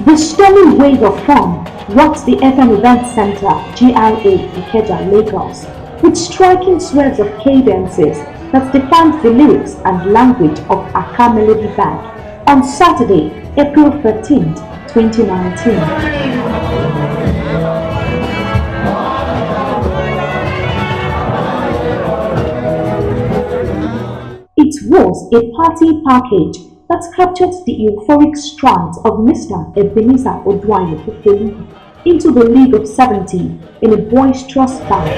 The stormy wave of fun rocked the FM Event Center, GRA, Ikeja, Lagos, with striking swerves of cadences that defined the lyrics and language of Aka Melody Band on Saturday, April 13, 2019. It was a party package that captured the euphoric strides of Mr. Ebenezer Odunayo Kupoluyi into the League of 70 in a boisterous band.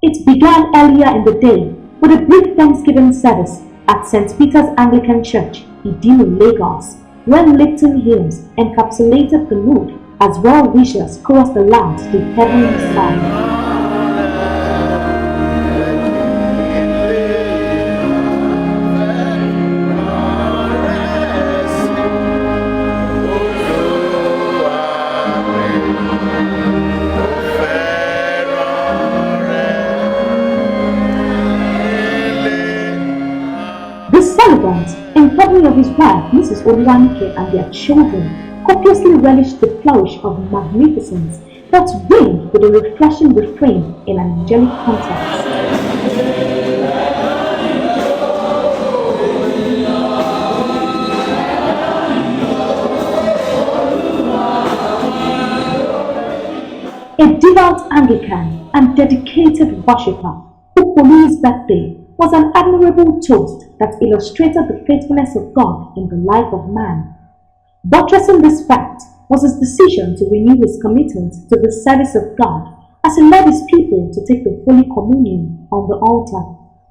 It began earlier in the day with a brief Thanksgiving service at St. Peter's Anglican Church, Idinu, Lagos, when Lipton hymns encapsulated the mood as well-wishers crossed the land to the heavenly side. The celebrant, in company of his wife, Mrs. Odunayo, and their children, copiously relished the flourish of magnificence that reigned with a refreshing refrain in an angelic context. A devout Anglican and dedicated worshipper, Kupoluyi's birthday was an admirable toast that illustrated the faithfulness of God in the life of man. Buttressing this fact was his decision to renew his commitment to the service of God as he led his people to take the Holy Communion on the altar.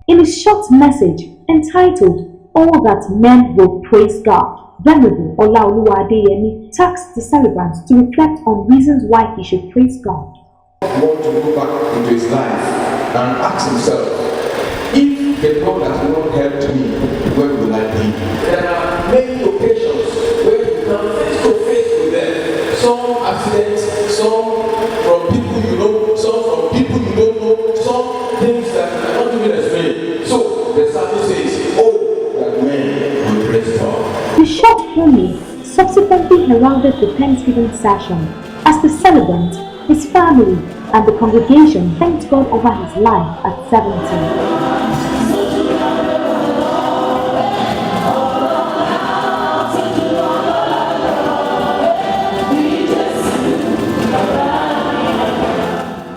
In his short message entitled "All That Men Will Praise God," Venerable Olaoluwa Adeyemi tasked the celebrants to reflect on reasons why he should praise God. Want to go back into his life and ask himself, if the Lord has not helped me, where will I be? There are many occasions where you come face to face with them. Some accidents, some from people you know, some from people you don't know, some things that are not even explained. So the psalmist says, "Oh, that men will praise God." The short homily subsequently heralded the Thanksgiving session as the celebrant, his family, and the congregation thanked God over his life at 70.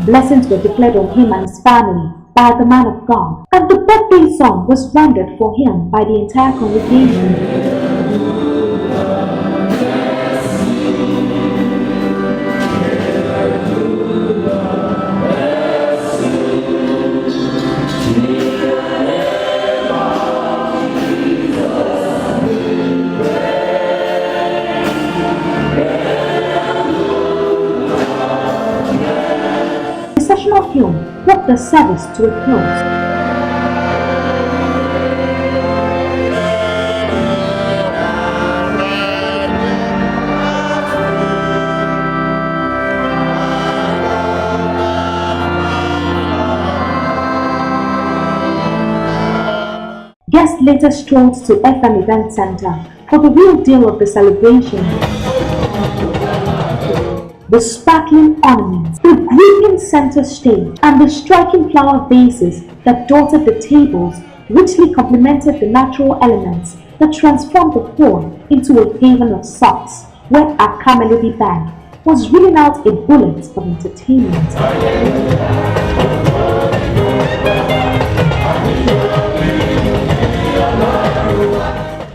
Blessings were declared on him and his family by the man of God, and the birthday song was rendered for him by the entire congregation. The processional hymn brought the service to a close. Guests later strolled to FM Event Center for the real deal of the celebration. The sparkling ornaments, the gripping center stage, and the striking flower vases that dotted the tables richly complemented the natural elements that transformed the hall into a haven of sorts, where Aka Melody Band was reeling out a bullet of entertainment.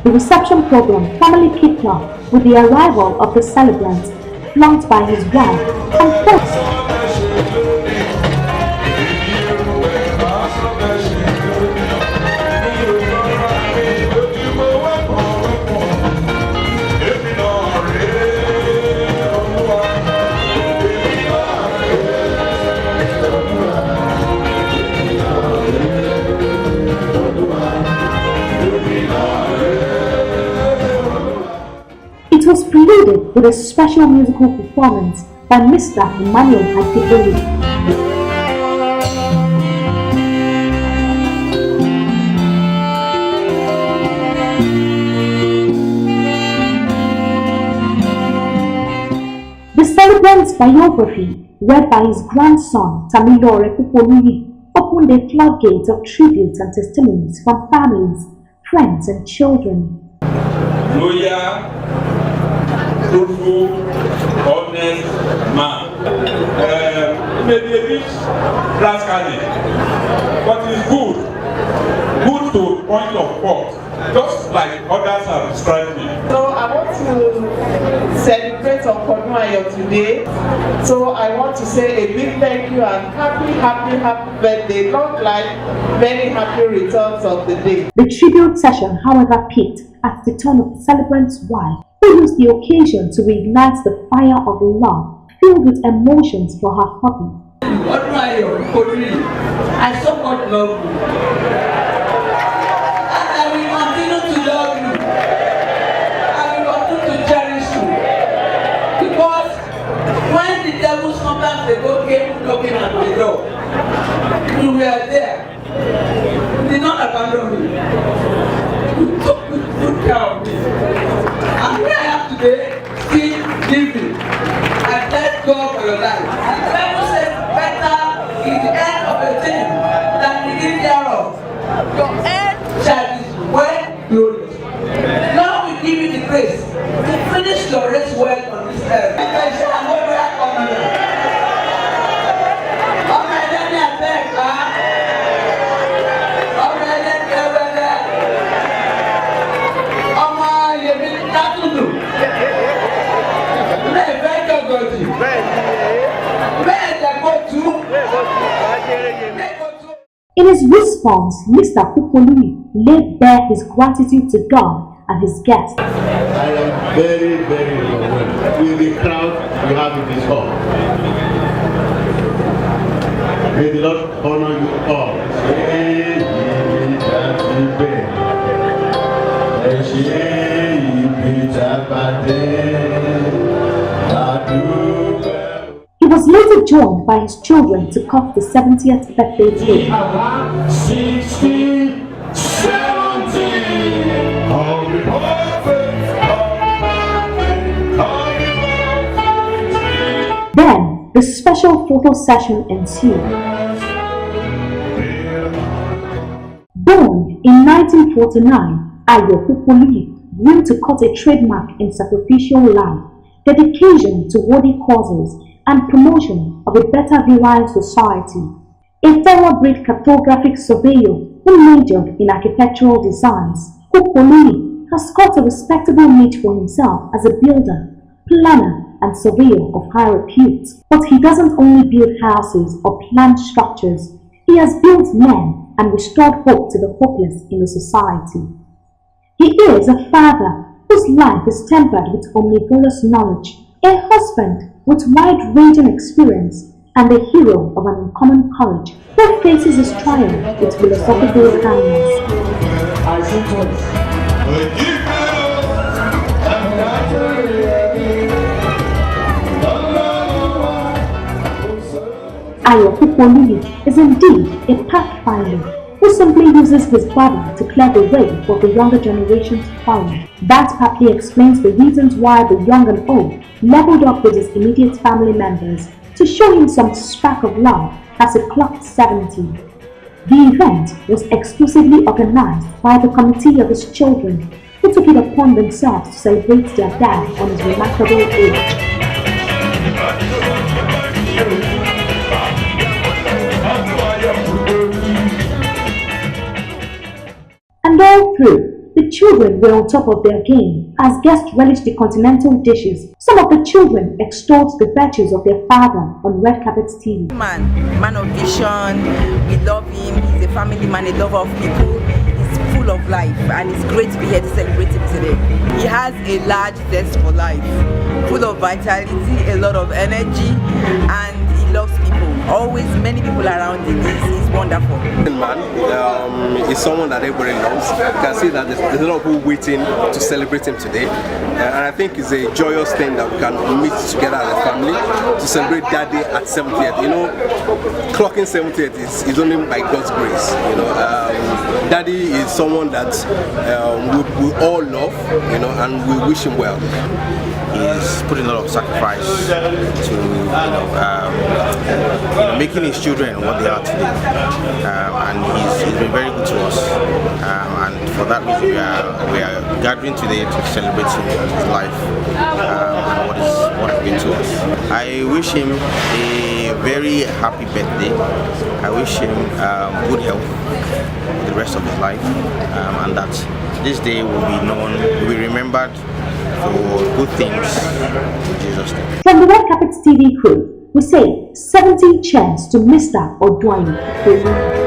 The reception program formally kicked off with the arrival of the celebrant, flanked by his wife and folks. concluded with a special musical performance by Mr. Emmanuel Kupoluyi. The celebrant's biography, read by his grandson Tamilore Kupoluyi, opened a floodgate of tributes and testimonies from families, friends, and children. Loyal, truthful, honest man. He may be a bit rascally, but he's good. Good to point of fault, just like others have described me. So I want to celebrate Odunayo today. So I want to say a big thank you and happy birthday. Long life, very happy returns of the day. The tribute session, however, peaked at the turn of the celebrant's wife, who used the occasion to reignite the fire of love filled with emotions for her hubby. Odunayo, I so much love you. And I will continue to love you. I will continue to cherish you. Because when the devil sometimes they go came knocking at the door, you were there. You did not abandon me. You took good care of me. And here I am today, still living. I thank God for your life. The Bible says better is the end of a thing than the beginning thereof. Your end shall be well glorious. Now we give you the grace to finish your race well on this earth. I shall go back on you. Okay, let me attack, okay, let me over there. Oh my, you mean nothing to do. In his response, Mr. Kupoluyi laid bare his gratitude to God and his guests. I am very, very overwhelmed with the crowd you have in this hall. May the Lord honor you all. He was later joined by his children to cut the 70th birthday cake. Then, the special photo session ensued. Born in 1949, Ayo Kupoluyi grew to cut a trademark in sacrificial life, dedication to worthy causes, and promotion of a better virile society. A thoroughbred cartographic surveyor who majored in architectural designs, Kupoluyi has got a respectable niche for himself as a builder, planner, and surveyor of high repute. But he doesn't only build houses or plan structures, he has built men and restored hope to the hopeless in the society. He is a father whose life is tempered with omnivorous knowledge, a husband with wide-ranging experience, and a hero of an uncommon courage who faces his triumph with philosophical calmness. I see twice. Ayo Kupoluyi is indeed a pathfinder who simply uses his body to clear the way for the younger generation to follow. That partly explains the reasons why the young and old leveled up with his immediate family members to show him some spark of love as he clocked 70. The event was exclusively organized by the committee of his children, who took it upon themselves to celebrate their dad on his remarkable age. And all through, the children were on top of their game as guests relished the continental dishes. Some of the children extolled the virtues of their father on Red Carpet TV. Man of vision, we love him, he's a family man, a lover of people, he's full of life, and it's great to be here to celebrate him today. He has a large zest for life, full of vitality, a lot of energy, and he loves people. Always many people around him. He's wonderful. Man, is someone that everybody loves. You can see that there's a lot of people waiting to celebrate him today. And I think it's a joyous thing that we can meet together as a family to celebrate Daddy at 70th. You know, clocking 70th is only by God's grace. You know, Daddy is someone that we all love, you know, and we wish him well. He's putting a lot of sacrifice to, making his children what they are today, and he's been very good to us. And for that reason, we are gathering today to celebrate his life and what he's been to us. I wish him a very happy birthday. I wish him good health for the rest of his life, and that this day will be known, will be remembered for good things in Jesus' name. From the Red Carpet TV crew, we say 70 cheers to Mr. Odunayo.